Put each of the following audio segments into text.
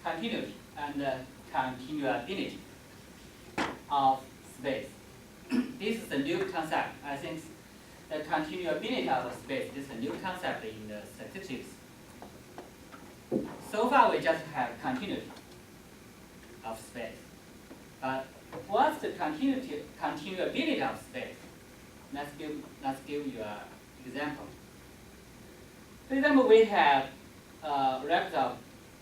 continuity and continuability of space. This is a new concept. I think the continuability of space is a new concept in the statistics. So far, we just have continuity of space. But what's the continuability of space? Let's give you an example. For example, we have records of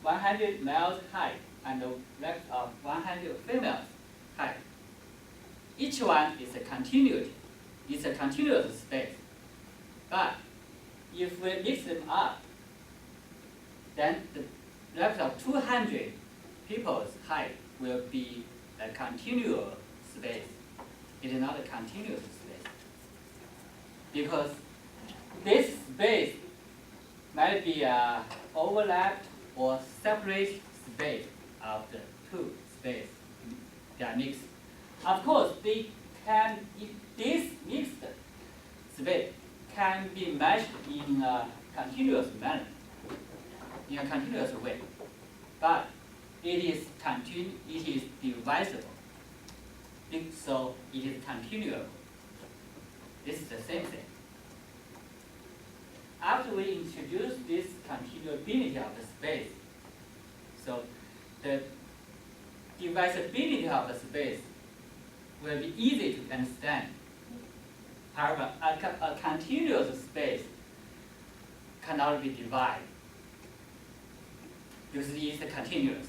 100 males height and records of 100 females height. Each one is a continuity. It's a continuous space. But if we mix them up, then the records of 200 people's height will be a continuous space. It is not a continuous space. Because this space might be an overlapped or separate space of the two spaces. They are mixed. Of course, this mixed space can be measured in a continuous manner, in a continuous way, but it is divisible, so it is continuable. This is the same thing. After we introduce this continuability of the space, so the divisibility of the space will be easy to understand. However, a continuous space cannot be divided because it is continuous.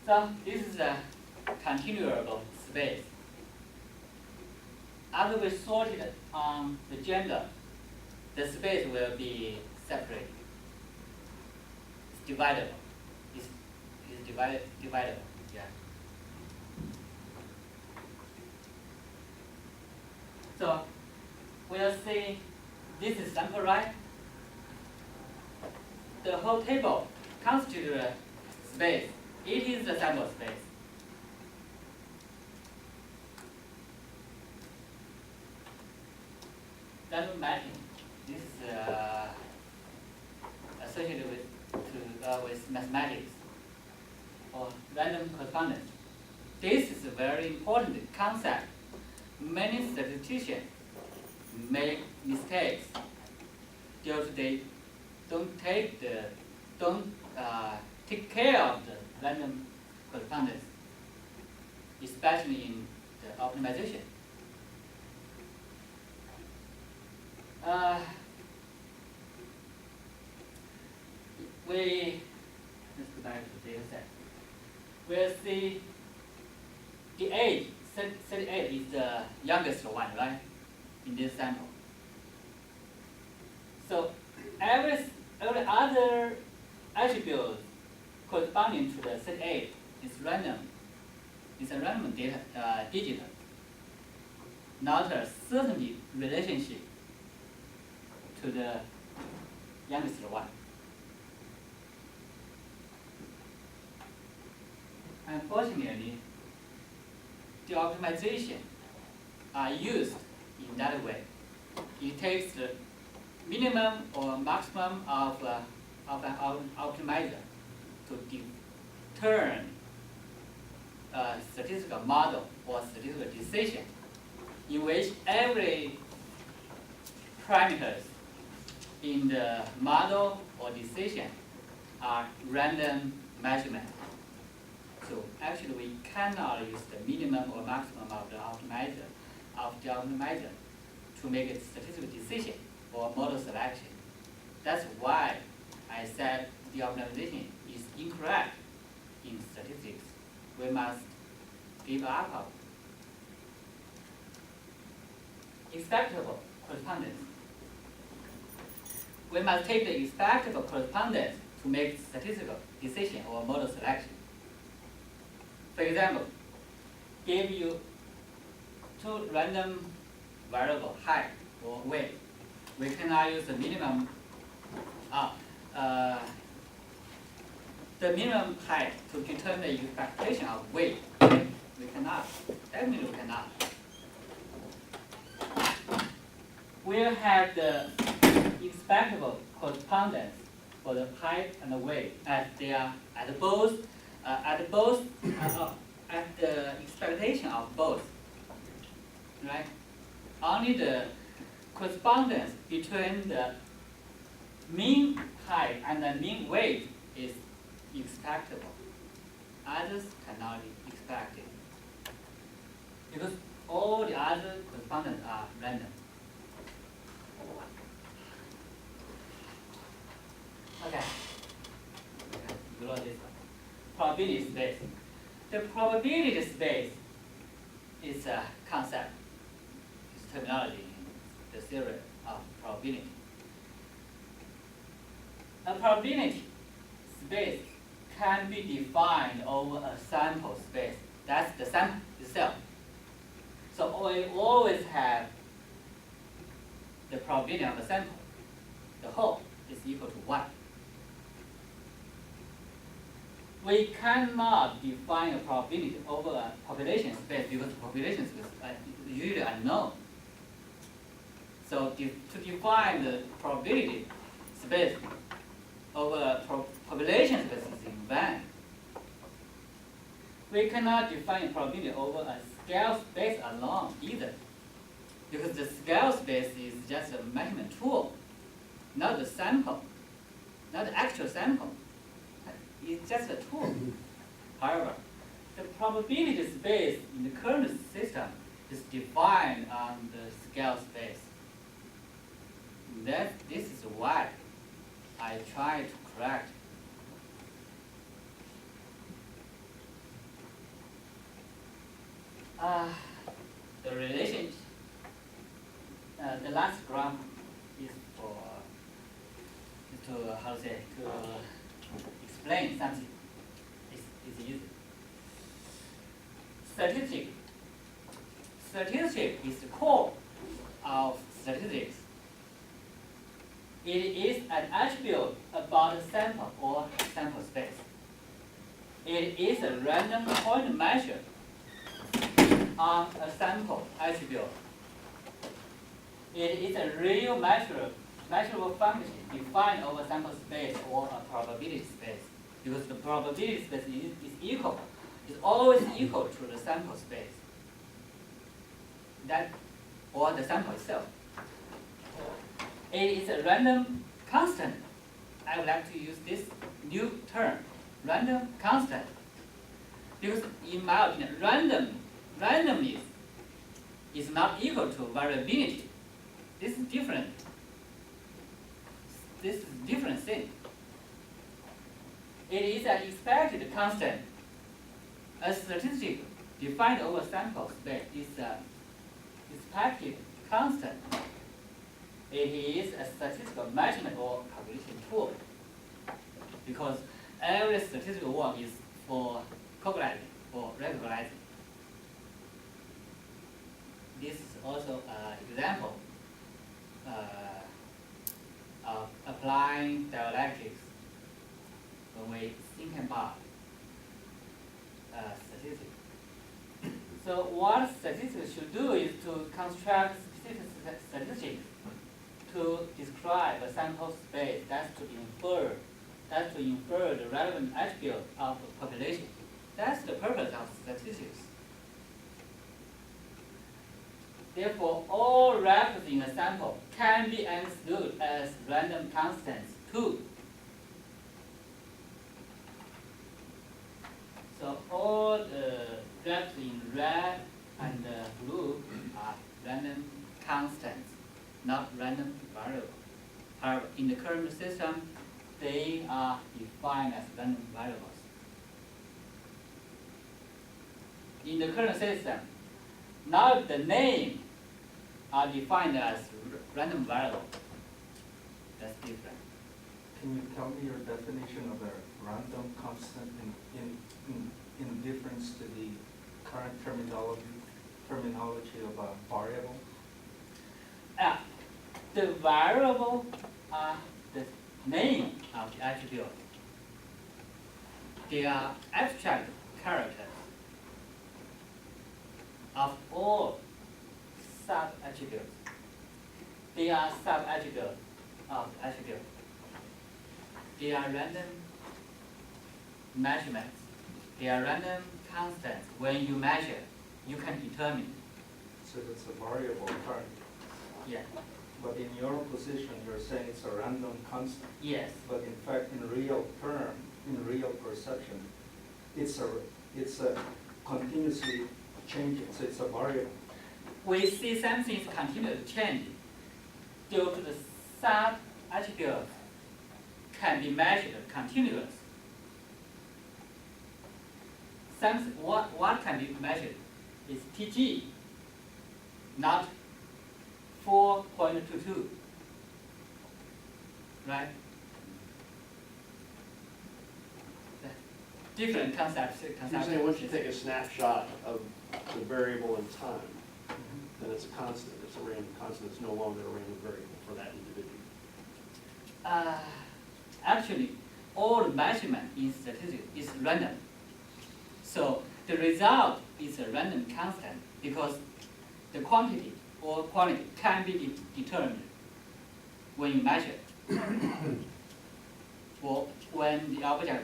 So this is a continuable space. After we sorted on the gender, the space will be separated. It's dividable. It's dividable. Yeah. So we'll see this is sample right. The whole table constitutes a space. It is the sample space. Random matching. This is associated with mathematics or random correspondence. This is a very important concept. Many statisticians make mistakes because they don't take care of the random correspondence, especially in the optimization. Let's go back to the data set. We'll see the age, 38 is the youngest one, right, in this sample. So every other attribute corresponding to the 38 is random. It's a random digit, not a certainty relationship to the youngest one. Unfortunately, the optimization are used in that way. It takes the minimum or maximum of an optimizer to turn a statistical model or statistical decision in which every parameters in the model or decision are random measurement. So actually we cannot use the minimum or maximum of the optimizer to make a statistical decision or model selection. That's why I said the optimization is incorrect in statistics. We must give up expectable correspondence. We must take the expectable correspondence to make statistical decision or model selection. For example, give you two random variable, height or weight. We cannot use the minimum height to determine the expectation of weight. We cannot. Definitely we cannot. We'll have the expectable correspondence for the height and the weight as they are at the expectation of both, right? Only the correspondence between the mean height and the mean weight is expectable. Others cannot be expected because all the other correspondence are random. Okay. Ignore this one. Probability space. The probability space is a concept, it's terminology in the theory of probability. A probability space can be defined over a sample space. That's the sample itself. So we always have the probability of a sample. The whole is equal to 1. We cannot define a probability over a population space because population space is usually unknown. So to define the probability space over a population space is in vain. We cannot define probability over a scale space alone either, because the scale space is just a measurement tool, not the sample, not the actual sample. It's just a tool. However, the probability space in the current system is defined on the scale space. This is why I try to correct. The relationship. The last graph is for to explain something. It's easy. Statistics is the core of statistics. It is an attribute about a sample or sample space. It is a random point measure on a sample attribute. It is a real measurable function defined over sample space or a probability space, because the probability space is always equal to the sample space, or the sample itself. It is a random constant. I would like to use this new term, random constant, because in my opinion, randomness is not equal to variability. This is different. This is a different thing. It is an expected constant. A statistic defined over sample space is an expected constant. It is a statistical measurement or calculation tool, because every statistical work is for calculating, for recognizing. This is also an example of applying dialectics when we think about statistics. So what statistics should do is to construct specific statistics to describe a sample space. That's to infer the relevant attribute of a population. That's the purpose of statistics. Therefore, all records in a sample can be understood as random constants too. So all the records in red and blue are random constants, not random variables. However, in the current system, they are defined as random variables. In the current system, now the name are defined as random variable. That's different. Can you tell me your definition of a random constant in difference to the current terminology of a variable? The variable are the name of the attribute. They are abstract characters of all sub-attributes. They are sub-attributes of attribute. They are random measurements. They are random constants. When you measure, you can determine. So it's a variable current. Yeah. But in your position, you're saying it's a random constant. Yes. But in fact, in real term, in real perception, it's a continuously changing, so it's a variable. We see something is continually changing due to the sub attribute can be measured continuous. What can be measured is TG, not 4.22, right? Different concepts. You're saying once you take a snapshot of the variable in time, then it's a constant, it's a random constant, it's no longer a random variable for that individual. Actually, all measurement in statistics is random. So the result is a random constant because the quantity or quality can be determined when you measure or when the object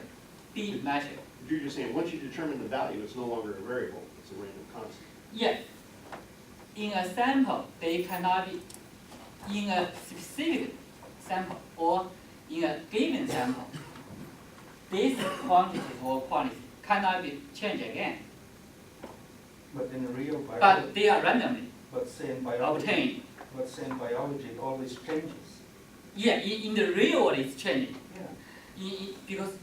be measured. You're just saying once you determine the value, it's no longer a variable, it's a random constant. Yes. In a sample, they cannot be in a specific sample or in a given sample. This quantity or quality cannot be changed again, But in real biology, but they are randomly but say in biology, obtained. but say in biology, it always changes. Yeah, in the real world it's changing. Yeah. Because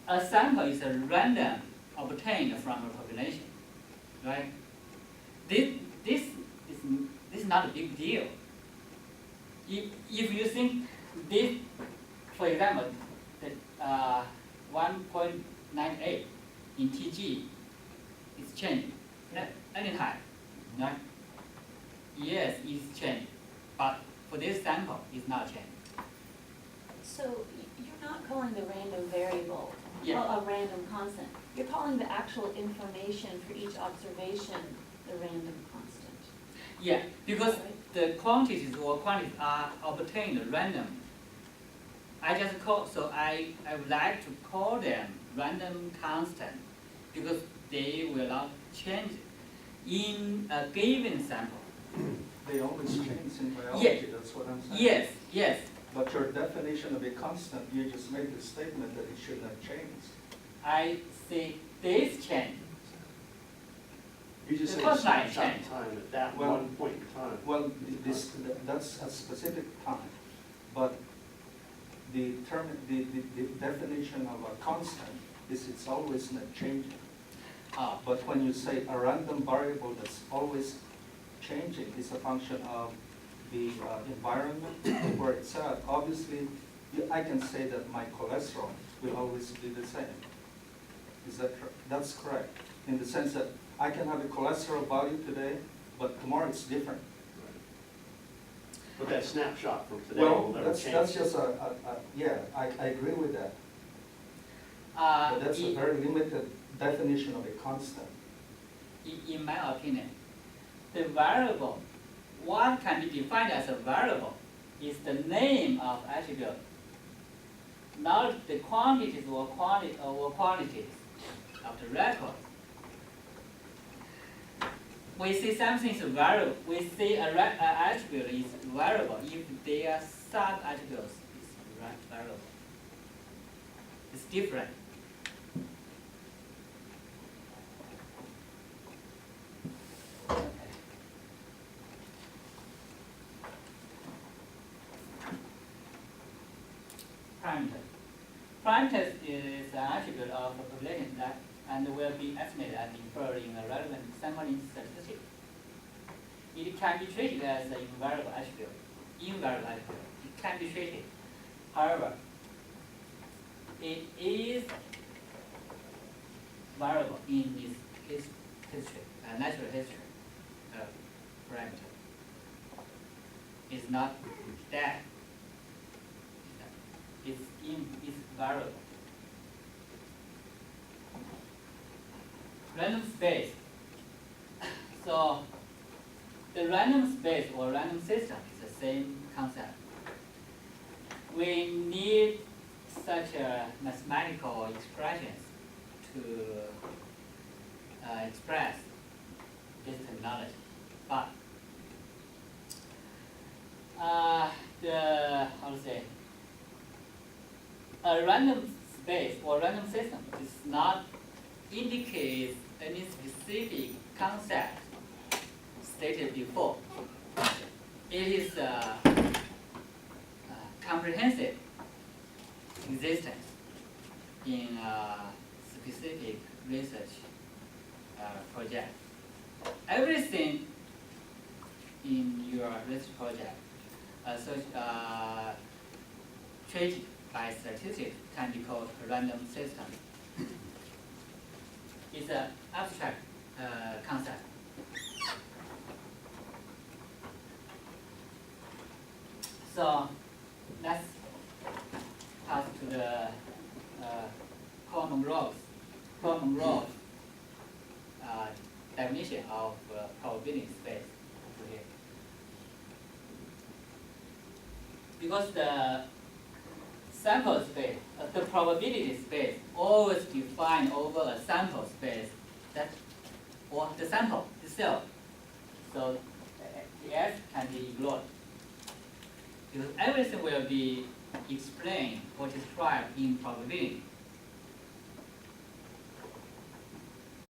a sample is a random obtained from a population, right? This is not a big deal. If you think this, for example, the 1.98 in TG is changing anytime, right? Yes, it's changing, but for this sample, it's not changing. So you're not calling the random variable Yeah. a random constant. You're calling the actual information for each observation the random constant. Yeah, because the quantities or quantities are obtained randomly. I would like to call them random constant because they will not change in a given sample. They always change in biology, Yeah. that's what I'm saying. Yes, yes. But your definition of a constant, you just made the statement that it should not change. I see this change. You just It say a was not snapshot in changed. time at that Well- one point in time. Well, that's a specific time, but the definition of a constant is it's always not changing. But when you say a random variable that's always changing is a function of the environment where it's at, obviously, I can say that my cholesterol will always be the same. Is that correct? That's correct, in the sense that I can have a cholesterol value today, but tomorrow it's different. But that snapshot from today will Well, never that's change. just yeah, I agree with that. But that's a very limited definition of a constant. In my opinion, the variable, what can be defined as a variable is the name of attribute, not the quantities or qualities of the record. We see something is variable. We see an attribute is variable if their sub-attributes is variable. It's different. Parameter. Parameters is an attribute of a population that and will be estimated and inferred in a relevant sampling statistic. It can be treated as an invariable attribute. It can be treated. However, it is variable in its history, natural history parameter. It's not that. It's variable. Random space. So the random space or random system is the same concept. we need such mathematical expressions to express this technology. But a random space or random system does not indicate any specific concept stated before. It is a comprehensive existence in a specific research project. Everything in your research project treated by statistics can be called a random system. It's an abstract concept. So let's pass to the common rules definition of probability space over here. Because the sample space, the probability space, always defined over a sample space or the sample itself. So the S can be ignored. Because everything will be explained or described in probability.